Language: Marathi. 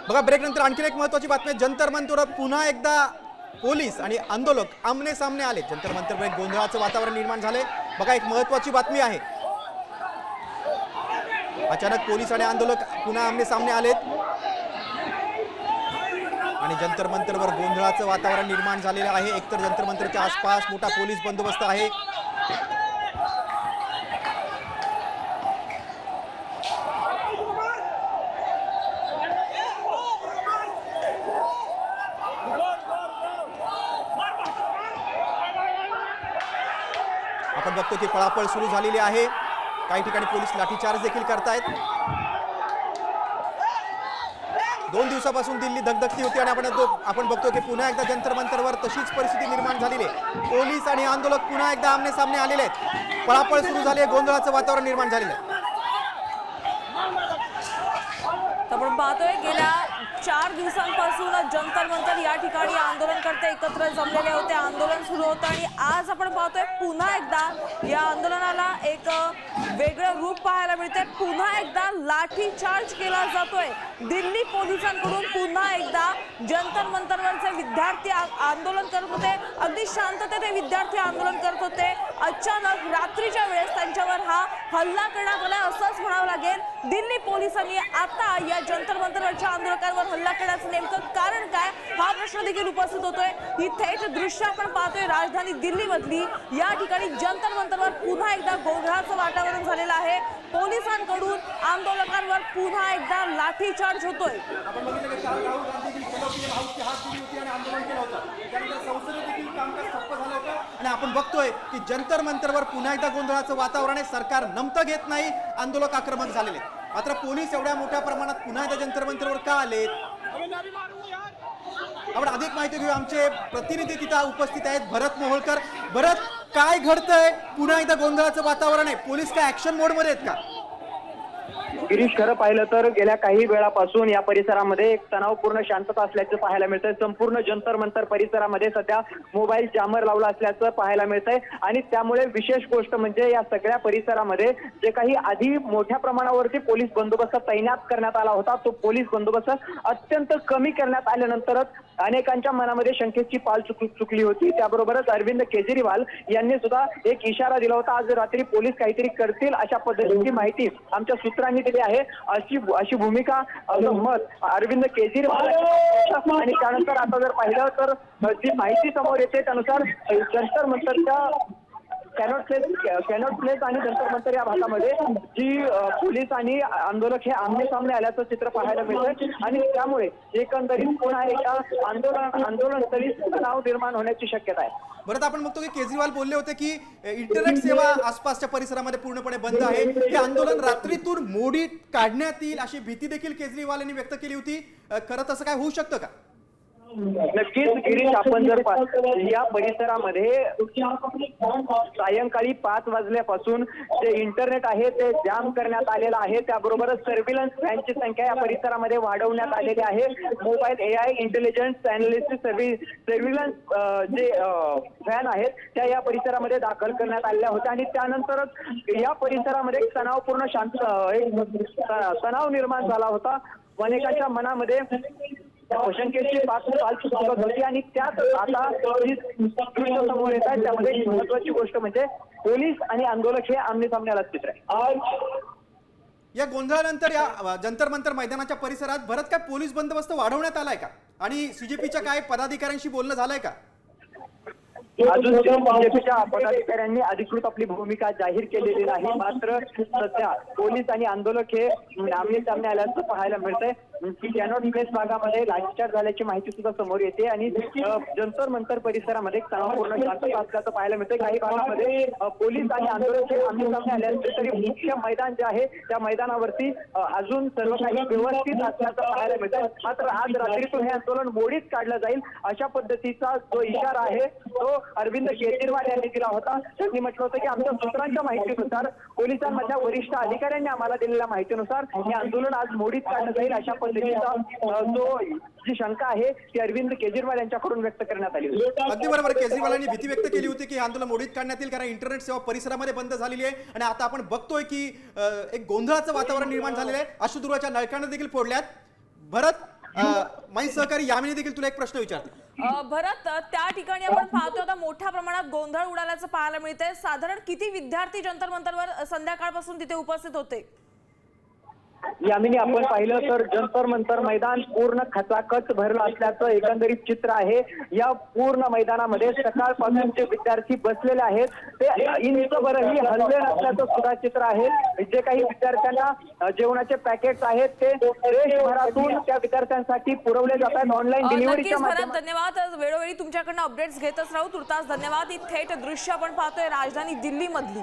बघा ब्रेक नंतर आणखी एक महत्त्वाची बातमी आहे। जंतर मंतरवर पुन्हा एकदा पोलीस आणि आंदोलक आमने सामने आले। जंतर मंतरवर एक गोंधळाचं वातावरण निर्माण झाले। बघा एक महत्त्वाची बातमी आहे। अचानक पोलीस आणि आंदोलक पुन्हा आमने सामने आलेत आणि जंतर मंतरवर गोंधळाचं वातावरण निर्माण झालेलं आहे। एकतर जंतर मंतरच्या आसपास मोठा पोलीस बंदोबस्त आहे। आपण बघतो की पळापळ सुरू झालेली आहे। काही ठिकाणी पोलीस लाठीचार्ज देखील करतायत। 2 दिवसापासून दिल्ली धगधगती होती आणि आपण बघतो की पुन्हा एकदा जंतर मंतरवर तशीच परिस्थिती निर्माण झालेली आहे। पोलीस आणि आंदोलक पुन्हा एकदा आमने सामने आलेले आहेत। पळापळ सुरू झाली आहे, गोंधळाचं वातावरण निर्माण झालेलं आहे। आपण पाहतोय गेल्या 4 दिवसांपासून जंतर मंतर या ठिकाणी आंदोलनकर्ते एकत्र जमलेले होते। आंदोलन सुरू होतं आणि आज आपण पाहतोय पुन्हा एकदा या आंदोलनाला एक वेगळं रूप पाहायला मिळते। पुन्हा एकदा लाठी चार्ज केला जातोय दिल्ली पोलिसांकडून। पुन्हा एकदा जंतर मंतरवरचे विद्यार्थी आंदोलन करत होते, अगदी शांततेत हे विद्यार्थी आंदोलन करत होते। अचानक रात्रीच्या वेळेस त्यांच्यावर हा हल्ला करण्यात आला असंच म्हणावं लागेल। दिल्ली पोलिसांनी आता या जंतर मंतरवरच्या आंदोलकांवर हल्ला करण्याचं नेमकं कारण काय हा प्रश्न देखील उपस्थित होतोय। ही थेट दृश्य आपण पाहतोय राजधानी दिल्लीमधली। या ठिकाणी जंतर मंतरवर पुन्हा एकदा गोंधळाचं वातावरण झालेलं आहे। पोलिसांकडून आंदोलकांवर पुन्हा एकदा लाठीचार्ज होतोय। आपण बघितलं की काल राहुल गांधी चलो पीएम हाऊसची हाक दिली होती आणि आंदोलन केलं होतं। त्यानंतर संसदेत देखील कामकाज ठप्प झालं होतं आणि आपण बघतोय की जंतर मंतरवर पुन्हा एकदा गोंधळाचं वातावरण आहे। सरकार नमतं घेत नाही, आंदोलक आक्रमक झालेले। मात्र पोलीस एवढ्या मोठ्या प्रमाणात पुन्हा एकदा जंतर मंतरवर का आलेत? आपण अधिक माहिती घेऊ। आमचे प्रतिनिधी तिथं उपस्थित आहेत, भरत मोहोळकर। भरत, काय घडतंय? पुन्हा एकदा गोंधळाचं वातावरण आहे, पोलीस काय ऍक्शन मोड मध्ये आहेत का? गिरीश, खरं पाहिलं तर गेल्या काही वेळापासून या परिसरामध्ये एक तणावपूर्ण शांतता असल्याचं पाहायला मिळतंय। संपूर्ण जंतर मंतर परिसरामध्ये सध्या मोबाईल जामर लावला असल्याचं पाहायला मिळतंय आणि त्यामुळे विशेष गोष्ट म्हणजे या सगळ्या परिसरामध्ये जे काही आधी मोठ्या प्रमाणावरती पोलीस बंदोबस्त तैनात करण्यात आला होता तो पोलीस बंदोबस्त अत्यंत कमी करण्यात आल्यानंतरच अनेकांच्या मनामध्ये शंकेची पाल चुकली होती। त्याबरोबरच अरविंद केजरीवाल यांनी सुद्धा एक इशारा दिला होता, आज रात्री पोलीस काहीतरी करतील अशा पद्धतीची माहिती आमच्या सूत्रांनी दिली आहे। अशी भूमिका मत अरविंद केजरीवाल आणि त्यानंतर आता जर पाहिलं तर जी माहिती समोर येते त्यानुसार जंतर मंतरच्या कॅनॉट प्लेस आणि जंतर मंतर या भागामध्ये जी पोलीस आणि आंदोलक हे आमने सामने आल्याचं चित्र पाहायला मिळतंय आणि त्यामुळे एकंदरीत पुन्हा एका आंदोलनस्थळी तणाव निर्माण होण्याची शक्यता आहे। बरं, आपण बघतो की केजरीवाल बोलले होते की इंटरनेट सेवा आसपासच्या परिसरामध्ये पूर्णपणे बंद आहे। हे आंदोलन रात्रीतून मोडीत काढण्यात येईल अशी भीती देखील केजरीवाल यांनी व्यक्त केली होती। खरं तसं काय होऊ शकतं का? नक्कीच गिरीश, आपण जर या परिसरामध्ये सायंकाळी 5 वाजल्यापासून जे इंटरनेट आहे ते जाम करण्यात आलेलं आहे। त्याबरोबरच सर्व्हिलन्स व्हॅनची संख्या या परिसरामध्ये वाढवण्यात आलेली आहे। Mobile AI intelligence analysis surveillance जे व्हॅन आहेत त्या या परिसरामध्ये दाखल करण्यात आलेल्या होत्या आणि त्यानंतरच या परिसरामध्ये एक तणावपूर्ण तणाव निर्माण झाला होता। अनेकांच्या मनामध्ये शंकेची पाल चुकत होती आणि त्यात आता समोर येत आहे। त्यामध्ये महत्वाची गोष्ट म्हणजे पोलीस आणि आंदोलक हे आमने सामने आल्याचं चित्र आहे। या गोंधळानंतर या जंतर मंतर मैदानाच्या परिसरात भरत काय पोलीस बंदोबस्त वाढवण्यात आलाय का आणि CJPच्या काय पदाधिकाऱ्यांशी बोलणं झालंय का? अजून बीजेपीच्या पदाधिकाऱ्यांनी अधिकृत आपली भूमिका जाहीर केलेली नाही। मात्र सध्या पोलीस आणि आंदोलक हे आमने सामने आल्याचं पाहायला मिळतंय। कॅनॉट प्लेस भागामध्ये लाठीचार्ज झाल्याची माहिती सुद्धा समोर येते आणि जंतर मंतर परिसरामध्ये तणावपूर्ण शांतता असल्याचं पाहायला मिळतंय। काही भागामध्ये पोलीस आणि आंदोलक हे आमने सामने आल्यानंतर तरी मुख्य मैदान जे आहे त्या मैदानावरती अजून सर्व काही व्यवस्थित असल्याचं पाहायला मिळतंय। मात्र आज रात्रीतून हे आंदोलन मोडीत काढलं जाईल अशा पद्धतीचा जो इशारा आहे तो अरविंद केजरीवाल यांनी दिला होता। त्यांनी म्हटलं होतं की आमच्या सूत्रांच्या माहितीनुसार पोलिसांमधल्या वरिष्ठ अधिकाऱ्यांनी आम्हाला दिलेल्या माहितीनुसार हे आंदोलन आज मोडीत काढलं जाईल अशा पद्धतीचा जो जी शंका आहे ती अरविंद केजरीवाल यांच्याकडून व्यक्त करण्यात आली होती। अगदी बरोबर, केजरीवालांनी भीती व्यक्त केली होती की आंदोलन मोडीत काढण्यात येईल कारण इंटरनेट सेवा परिसरामध्ये बंद झालेली आहे आणि आता आपण बघतोय की एक गोंधळाचं वातावरण निर्माण झालेलं आहे। अश्रुधुराच्या नळकांना देखील फोडल्यात। भरत, माझी सहकारी यामिनी देखील तुला एक प्रश्न विचारते. भरत, त्या ठिकाणी आपण पाहतोय आता मोठ्या प्रमाणात गोंधळ उडाल्याचं पाहायला मिळतंय. साधारण किती विद्यार्थी जंतर मंतरवर संध्याकाळपासून तिथे उपस्थित होते? यामिनी, आपण पाहिलं तर जंतर मंतर मैदान पूर्ण खचाखच भरलं असल्याचं एकंदरीत चित्र आहे. या पूर्ण मैदानामध्ये सकाळपासून जे विद्यार्थी बसलेले आहेत ते इंचभरही हलले नसल्याचं सुद्धा चित्र आहे. जे काही विद्यार्थ्यांना जेवणाचे पॅकेट्स आहेत ते देशभरातून त्या विद्यार्थ्यांसाठी पुरवले जात आहेत ऑनलाईन डिलिव्हरीच्या माध्यमातून. धन्यवाद. वेळोवेळी तुमच्याकडनं अपडेट्स घेतच राहू. तुर्तास धन्यवाद. ही थेट दृश्य आपण पाहतोय राजधानी दिल्ली मधली.